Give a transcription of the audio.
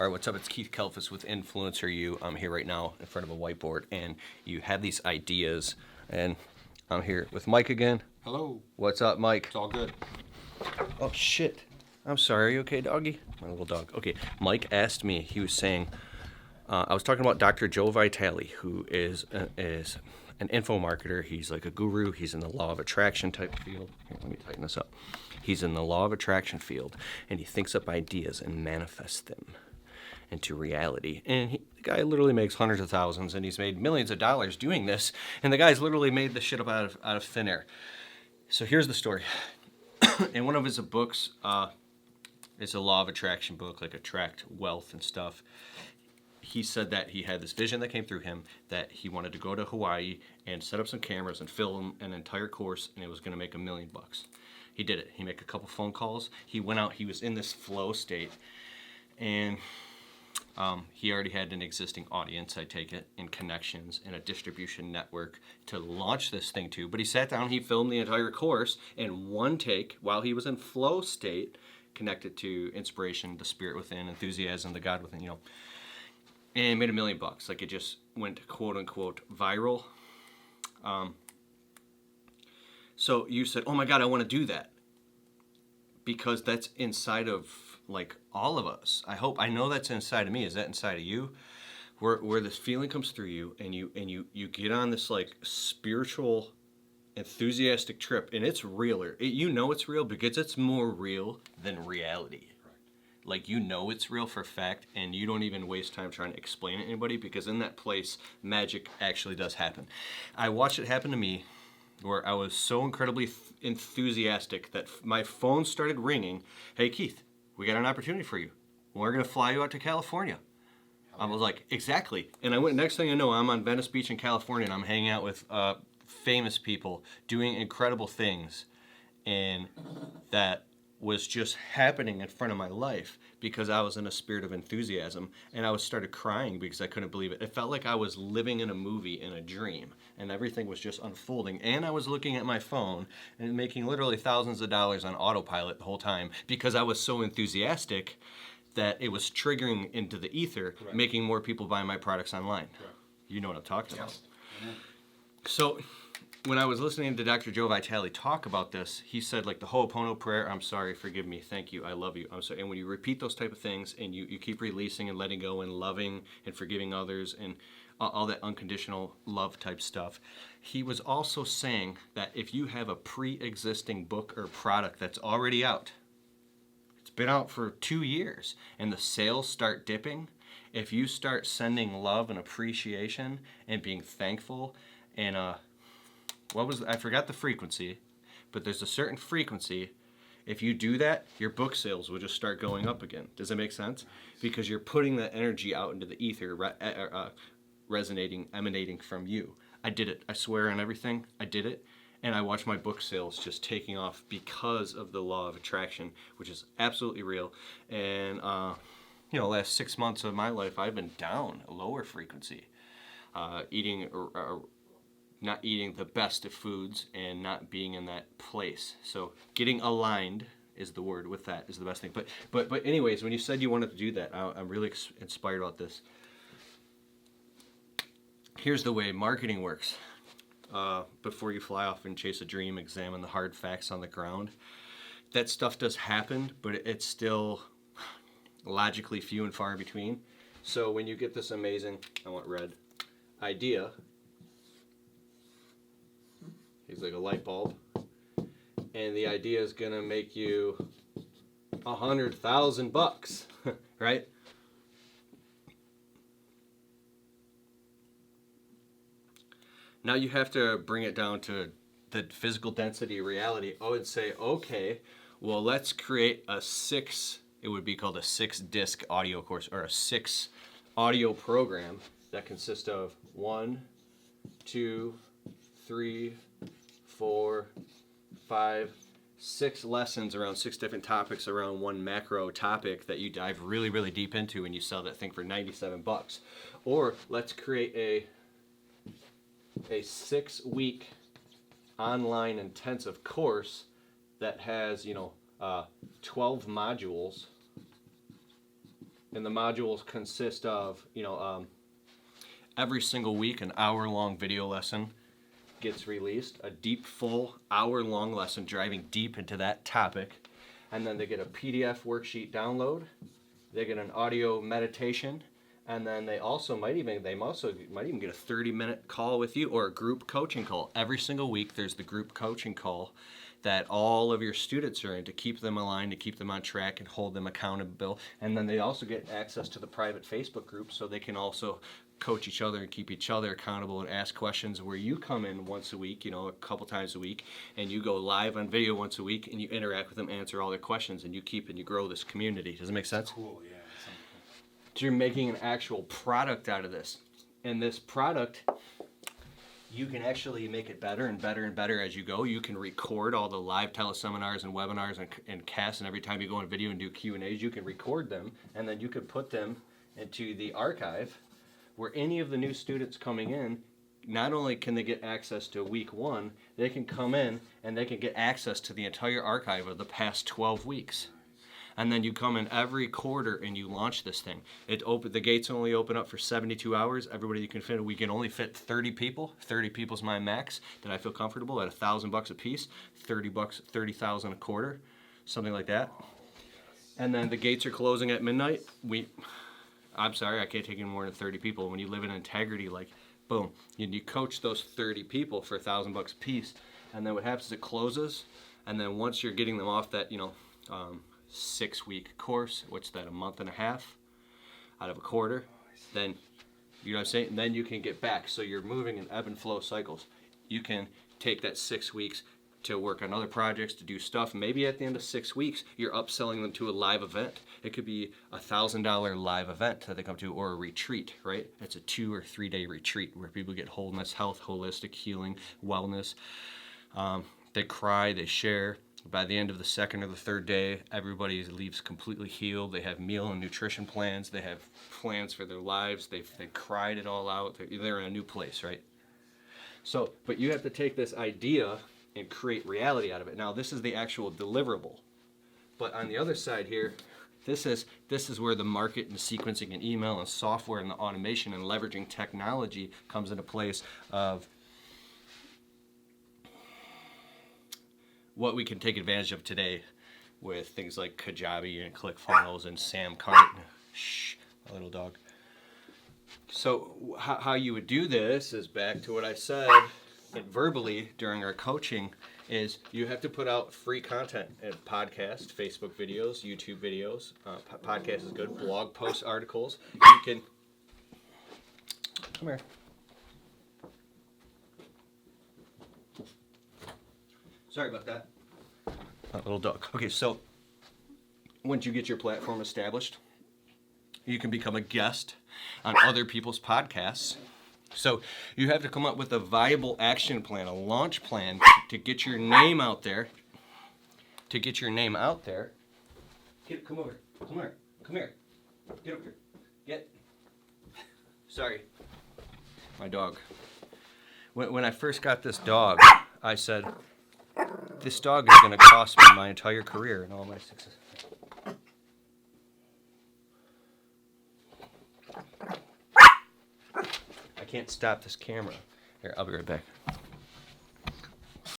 All right, what's up? It's Keith Kalfas with Influencer You. I'm here right now in front of a whiteboard, and you have these ideas, and I'm here with Mike again. Hello. What's up, Mike? It's all good. Oh, shit. I'm sorry. Are you okay, doggy? My little dog. Okay, Mike asked me, he was saying, I was talking about Dr. Joe Vitale, who is an info marketer. He's like a guru. He's in the law of attraction type field. Here, let me tighten this up. He's in the law of attraction field, and he thinks up ideas and manifests them into reality. And the guy literally makes hundreds of thousands, and he's made millions of dollars doing this, and the guy's literally made this shit up out of thin air. So here's the story. In one of his books, it's a law of attraction book, like attract wealth and stuff. He said that he had this vision that came through him that he wanted to go to Hawaii and set up some cameras and film an entire course, and it was going to make $1 million. He did it. He made a couple phone calls. He went out. He was in this flow state, and he already had an existing audience, I take it, and connections and a distribution network to launch this thing to. But he sat down, he filmed the entire course in one take while he was in flow state, connected to inspiration, the spirit within, enthusiasm, the God within, and made $1 million. Like, it just went quote unquote viral. So you said, oh my God, I want to do that. Because that's inside of like all of us. I know that's inside of me. Is that inside of you? Where this feeling comes through you, and you get on this like spiritual enthusiastic trip, and it's realer. It's real because it's more real than reality. Like, it's real for a fact, and you don't even waste time trying to explain it to anybody, because in that place, magic actually does happen. I watched it happen to me, where I was so incredibly enthusiastic that my phone started ringing. Hey, Keith, we got an opportunity for you. We're going to fly you out to California. I was like, exactly. And I went, next thing I know, I'm on Venice Beach in California, and I'm hanging out with famous people doing incredible things. And that was just happening in front of my life because I was in a spirit of enthusiasm, and I started crying because I couldn't believe it. It felt like I was living in a movie, in a dream, and everything was just unfolding. And I was looking at my phone and making literally thousands of dollars on autopilot the whole time because I was so enthusiastic that it was triggering into the ether, correct, making more people buy my products online. Correct. You know what I'm talking about. Mm-hmm. So when I was listening to Dr. Joe Vitale talk about this, he said, like, the Ho'oponopono prayer, I'm sorry, forgive me, thank you, I love you, I'm sorry. And when you repeat those type of things, and you keep releasing and letting go and loving and forgiving others and all that unconditional love type stuff, he was also saying that if you have a pre-existing book or product that's already out, it's been out for 2 years, and the sales start dipping, if you start sending love and appreciation and being thankful and I forgot the frequency, but there's a certain frequency. If you do that, your book sales will just start going up again. Does that make sense? Because you're putting that energy out into the ether, resonating, emanating from you. I did it. I swear on everything. I did it. And I watched my book sales just taking off because of the law of attraction, which is absolutely real. And, last 6 months of my life, I've been down a lower frequency, not eating the best of foods and not being in that place. So getting aligned is the word with that is the best thing. But anyways, when you said you wanted to do that, I'm really inspired about this. Here's the way marketing works. Before you fly off and chase a dream, examine the hard facts on the ground. That stuff does happen, but it's still logically few and far in between. So when you get this amazing, I want red, idea, it's like a light bulb, and the idea is gonna make you $100,000, right? Now you have to bring it down to the physical density reality. I would say, okay, well, let's create it would be called a 6-disc audio course, or a 6 audio program that consists of 1, 2, 3, 4, 5, 6 lessons around 6 different topics around one macro topic that you dive really, really deep into, and you sell that thing for $97. Or let's create a 6-week online intensive course that has 12 modules And the modules consist of, every single week an hour-long video lesson gets released, a deep, full hour-long lesson driving deep into that topic. And then they get a PDF worksheet download. They get an audio meditation. And then they also might even get a 30-minute call with you or a group coaching call. Every single week there's the group coaching call that all of your students are in to keep them aligned, to keep them on track and hold them accountable. And then they also get access to the private Facebook group so they can also coach each other and keep each other accountable and ask questions where you come in once a week, a couple times a week, and you go live on video once a week and you interact with them, answer all their questions, and you keep and you grow this community. Does it make sense? Cool, yeah. So you're making an actual product out of this. And this product, you can actually make it better and better and better as you go. You can record all the live teleseminars and webinars and casts, and every time you go on video and do Q&As, you can record them, and then you could put them into the archive where any of the new students coming in, not only can they get access to week 1, they can come in and they can get access to the entire archive of the past 12 weeks. And then you come in every quarter and you launch this thing. The gates only open up for 72 hours. Everybody you can fit, we can only fit 30 people. 30 people's my max that I feel comfortable at $1,000 a piece, $30, 30,000 a quarter, something like that. And then the gates are closing at midnight. I'm sorry, I can't take any more than 30 people. When you live in integrity, boom, you coach those 30 people for $1,000 a piece. And then what happens is it closes. And then once you're getting them off that, 6-week course, what's that, a month and a half out of a quarter, then, you know what I'm saying, then you can get back. So you're moving in ebb and flow cycles. You can take that 6 weeks to work on other projects, to do stuff. Maybe at the end of 6 weeks, you're upselling them to a live event. It could be a $1,000 live event that they come to, or a retreat, right? It's a 2 or 3 day retreat where people get wholeness, health, holistic healing, wellness. They cry, they share. By the end of the second or the third day, everybody leaves completely healed. They have meal and nutrition plans. They have plans for their lives. They cried it all out. They're in a new place, right? So, but you have to take this idea and create reality out of it. Now, this is the actual deliverable. But on the other side here, this is where the market and sequencing and email and software and the automation and leveraging technology comes into place of what we can take advantage of today with things like Kajabi and ClickFunnels and Sam Cart. Shh, my little dog. So how you would do this is back to what I said verbally during our coaching is you have to put out free content and podcasts, Facebook videos, YouTube videos. Podcast is good. Blog posts, articles. You can come here. Sorry about that. Little dog. Okay, so once you get your platform established, you can become a guest on other people's podcasts. So you have to come up with a viable action plan, a launch plan to get your name out there. To get your name out there. Come over. Come here. Come here. Get over here. Get. Sorry. My dog. When I first got this dog, I said, this dog is going to cost me my entire career and all my success. I can't stop this camera. Here, I'll be right back.